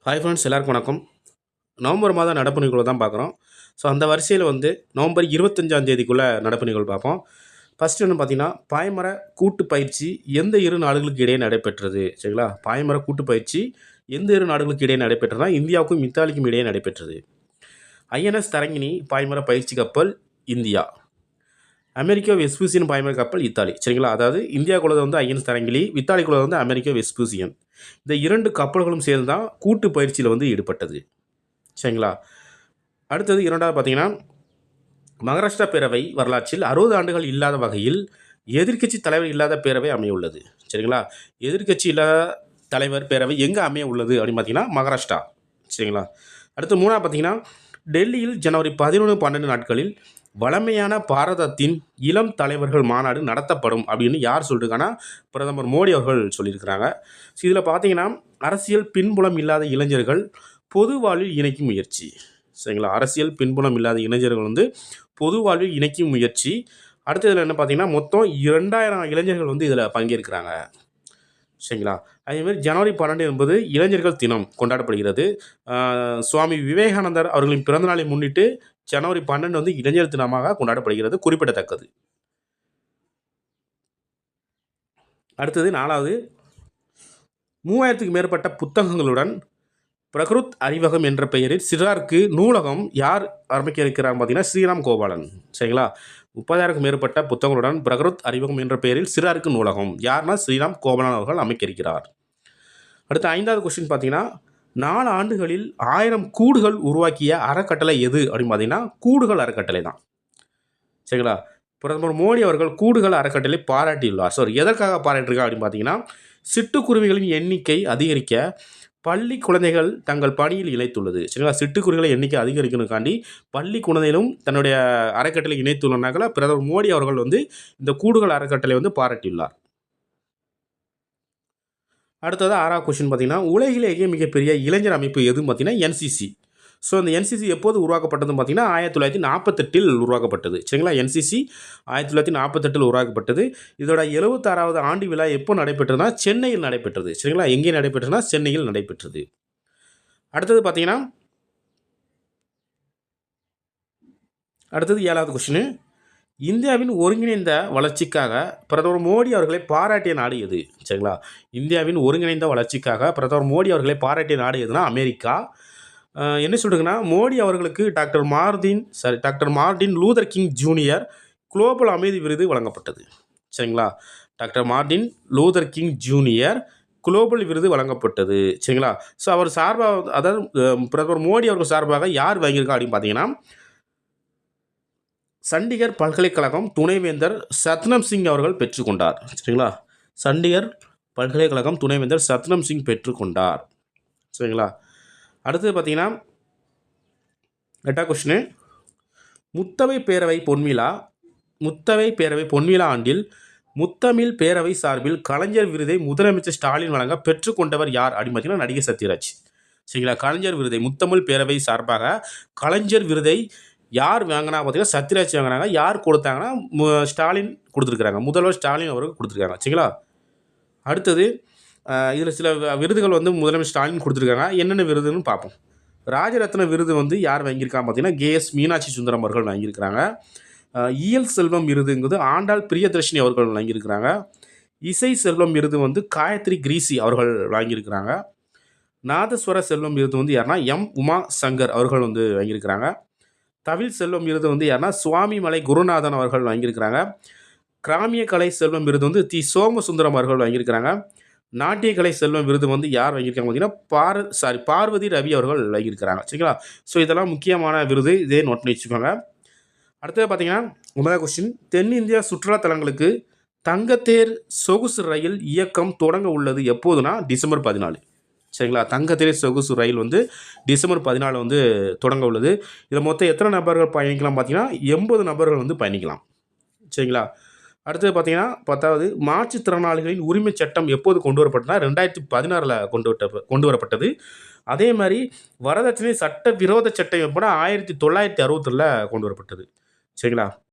Hi friends, எல்லாருக்கும் வணக்கம். November மாதம் நடப்பு நிகழ்வு தான் பார்க்குறோம். ஸோ அந்த வரிசையில் நவம்பர் 25ஆம் தேதிக்குள்ள நடப்பு நிகழ்வு பார்ப்போம். ஃபர்ஸ்ட் என்ன பார்த்தீங்கன்னா, பாய்மர கூட்டு பயிற்சி எந்த இரு நாடுகளுக்கு இடையே நடைபெற்றது? சரிங்களா? பாய்மர கூட்டு பயிற்சி எந்த இரு நாடுகளுக்கு இடையே நடைபெற்றதுனா, இந்தியாவுக்கும் இத்தாலிக்கும் இடையே நடைபெற்றது. ஐஎன்எஸ் தரங்கிணி பாய்மர பயிற்சி கப்பல் இந்தியா. அமெரிக்கா வெஸ்பூசியன் பாய்மர கப்பல் இத்தாலி. சரிங்களா? அதாவது இந்தியாவுக்குள்ளது ஐஎன்எஸ் தரங்கிலி, இத்தாலிக்குள்ளது அமெரிக்கா வெஸ்பூசியன். இந்த 2 கப்பல்களும் சேர்ந்து தான் கூட்டு பயிற்சியில் ஈடுபட்டது. சரிங்களா? அடுத்தது 2வது பார்த்தீங்கன்னா, மகாராஷ்டிரா பேரவை வரலாற்றில் 60 ஆண்டுகள் இல்லாத வகையில் எதிர்க்கட்சி தலைவர் இல்லாத பேரவை அமைய உள்ளது. சரிங்களா? எதிர்க்கட்சி இல்லாத தலைவர் பேரவை எங்கே அமைய உள்ளது அப்படின்னு பார்த்தீங்கன்னா, மகாராஷ்டிரா. சரிங்களா? அடுத்து 3வது பார்த்தீங்கன்னா, டெல்லியில் ஜனவரி 11, 12 நாட்களில் வளமையான பாரதத்தின் இளம் தலைவர்கள் மாநாடு நடத்தப்படும் அப்படின்னு யார் சொல்லியிருக்காங்கன்னா, பிரதமர் மோடி அவர்கள் சொல்லியிருக்கிறாங்க. ஸோ இதில் பார்த்தீங்கன்னா, அரசியல் பின்புலம் இல்லாத இளைஞர்கள் பொது வாழ்வில் இணைக்கும் முயற்சி. சரிங்களா? அரசியல் பின்புலம் இல்லாத இளைஞர்கள் பொது வாழ்வில் இணைக்கும் முயற்சி. அடுத்ததில் என்ன பார்த்தீங்கன்னா, மொத்தம் 2000 இளைஞர்கள் இதில் பங்கேற்கிறாங்க. சரிங்களா? அதேமாதிரி ஜனவரி 12 என்பது இளைஞர்கள் தினம் கொண்டாடப்படுகிறது. சுவாமி விவேகானந்தர் அவர்களின் பிறந்தநாளை முன்னிட்டு ஜனவரி 12 இளைஞர் தினமாக கொண்டாடப்படுகிறது, குறிப்பிடத்தக்கது. அடுத்தது 4வது, 3000க்கும் மேற்பட்ட புத்தகங்களுடன் பிரகிருத் அறிவகம் என்ற பெயரில் சிறாருக்கு நூலகம் யார் ஆரம்பிக்க இருக்கிறார் பார்த்தீங்கன்னா, ஸ்ரீராம் கோபாலன். சரிங்களா? 30,000க்கும் மேற்பட்ட புத்தகங்களுடன் பிரகிருத் அறிவகம் என்ற பெயரில் சிறாருக்கு நூலகம் யார்னா ஸ்ரீராம் கோபாலன் அவர்கள் அமைக்க இருக்கிறார். அடுத்த 5வது கொஸ்டின் பார்த்தீங்கன்னா, 4 ஆண்டுகளில் 1000 கூடுகள் உருவாக்கிய அறக்கட்டளை எது அப்படின்னு பார்த்தீங்கன்னா, கூடுகள் அறக்கட்டளை தான். சரிங்களா? பிரதமர் மோடி அவர்கள் கூடுகள் அறக்கட்டளை பாராட்டியுள்ளார். எதற்காக பாராட்டியிருக்காங்க அப்படின்னு பார்த்தீங்கன்னா, சிட்டுக்குருவிகளின் எண்ணிக்கை அதிகரிக்க பள்ளி குழந்தைகள் தங்கள் பணியில் இணைத்துள்ளது. சரிங்களா? சிட்டுக்குருவிகளை எண்ணிக்கை அதிகரிக்கணுக்காண்டி பள்ளி குழந்தைகளும் தன்னுடைய அறக்கட்டளை இணைத்துள்ளனால பிரதமர் மோடி அவர்கள் இந்த கூடுகள் அறக்கட்டளை பாராட்டியுள்ளார். அடுத்தது 6வது கொஸ்டின் பார்த்தீங்கன்னா, உலகிலேயே மிகப்பெரிய இளைஞர் அமைப்பு எதுன்னு பார்த்தீங்கன்னா, என்சிசி. ஸோ அந்த என்சிசி எப்போது உருவாக்கப்பட்டதுன்னு பார்த்தீங்கன்னா, 1948 உருவாக்கப்பட்டது. சரிங்களா? என்சிசி 1948 உருவாக்கப்பட்டது. இதோட 76வது ஆண்டு விழா எப்போ நடைபெற்றதுன்னா, சென்னையில் நடைபெற்றது. சரிங்களா? எங்கே நடைபெற்றதுன்னா, சென்னையில் நடைபெற்றது. அடுத்தது பார்த்தீங்கன்னா, அடுத்தது 7வது கொஸ்டின், இந்தியாவின் ஒருங்கிணைந்த வளர்ச்சிக்காக பிரதமர் மோடி அவர்களை பாராட்டிய நாடு எது? சரிங்களா? இந்தியாவின் ஒருங்கிணைந்த வளர்ச்சிக்காக பிரதமர் மோடி அவர்களை பாராட்டிய நாடு எதுனா அமெரிக்கா. என்ன சொல்கிறதுன்னா, மோடி அவர்களுக்கு doctor Martin Luther king junior global அமைதி விருது வழங்கப்பட்டது. சரிங்களா? Doctor Martin Luther king junior global விருது வழங்கப்பட்டது. சரிங்களா? ஸோ அவர் சார்பாக, அதாவது பிரதமர் மோடி அவர்கள் சார்பாக யார் வாங்கியிருக்கா அப்படின்னு பார்த்தீங்கன்னா, சண்டிகர் பல்கலைக்கழகம் துணைவேந்தர் சத்னம் சிங் அவர்கள் பெற்றுக்கொண்டார். சரிங்களா? சண்டிகர் பல்கலைக்கழகம் துணைவேந்தர் சத்னம் சிங் பெற்றுக்கொண்டார். சரிங்களா? அடுத்தது பார்த்தீங்கன்னா, 8வது கொஸ்டின், முத்தமிழ் பேரவை பொன்விழா ஆண்டில் முத்தமிழ் பேரவை சார்பில் கலைஞர் விருதை முதலமைச்சர் ஸ்டாலின் வழங்க பெற்றுக்கொண்டவர் யார் அப்படின்னு பார்த்தீங்கன்னா, நடிகர் சத்யராஜ். சரிங்களா? கலைஞர் விருதை முத்தமிழ் பேரவை சார்பாக கலைஞர் விருதை யார் வாங்கினா பார்த்தீங்கன்னா, சத்யராஜ் வாங்கினாங்க. யார் கொடுத்தாங்கன்னா, ஸ்டாலின் கொடுத்துருக்குறாங்க. முதல்வர் ஸ்டாலின் அவர்கள் கொடுத்துருக்காங்க. சரிங்களா? அடுத்தது இதில் சில விருதுகள் முதலமைச்சர் ஸ்டாலின் கொடுத்துருக்காங்க. என்னென்ன விருதுன்னு பார்ப்போம். ராஜரத்ன விருது யார் வாங்கியிருக்காங்க பார்த்தீங்கன்னா, கேஎஸ் மீனாட்சி சுந்தரம் அவர்கள் வாங்கியிருக்கிறாங்க. இயல் செல்வம் விருதுங்கிறது ஆண்டாள் பிரியதர்ஷினி அவர்கள் வாங்கியிருக்கிறாங்க. இசை செல்வம் விருது காயத்ரி கிரீசி அவர்கள் வாங்கியிருக்கிறாங்க. நாதஸ்வர செல்வம் விருது யாருன்னா எம் உமா சங்கர் அவர்கள் வாங்கியிருக்கிறாங்க. தவில் செல்வம் விருது யாருன்னா சுவாமிமலை குருநாதன் அவர்கள் வாங்கியிருக்கிறாங்க. கிராமிய கலை செல்வம் விருது தி சோமசுந்தரம் அவர்கள் வாங்கியிருக்கிறாங்க. நாட்டிய கலை செல்வம் விருது யார் வாங்கியிருக்காங்க பார்த்தீங்கன்னா, பார்வதி ரவி அவர்கள் வாங்கியிருக்கிறாங்க. சரிங்களா? ஸோ இதெல்லாம் முக்கியமான விருது, இதே நோட் பண்ணி வச்சுக்கோங்க. அடுத்தது பார்த்தீங்கன்னா, 9வது கொஸ்டின், தென்னிந்தியா சுற்றுலா தலங்களுக்கு தங்கத்தேர் சொகுசு ரயில் இயக்கம் தொடங்க உள்ளது எப்போதுனா டிசம்பர் 14. சரிங்களா? தங்கத்தேர் சொகுசு ரயில் டிசம்பர் 14 தொடங்க உள்ளது. இதில் மொத்தம் எத்தனை நபர்கள் பயணிக்கலாம் பார்த்தீங்கன்னா, 80 நபர்கள் பயணிக்கலாம். சரிங்களா? அடுத்தது பார்த்தீங்கன்னா, 10வது, மாற்றுத்திறனாளிகளின் உரிமை சட்டம் எப்போது கொண்டு வரப்பட்டதுனா 2016 கொண்டு வரப்பட்டது. அதே மாதிரி வரதட்சணை சட்ட விரோத சட்டம் எப்போனா 1962 கொண்டு வரப்பட்டது. சரிங்களா?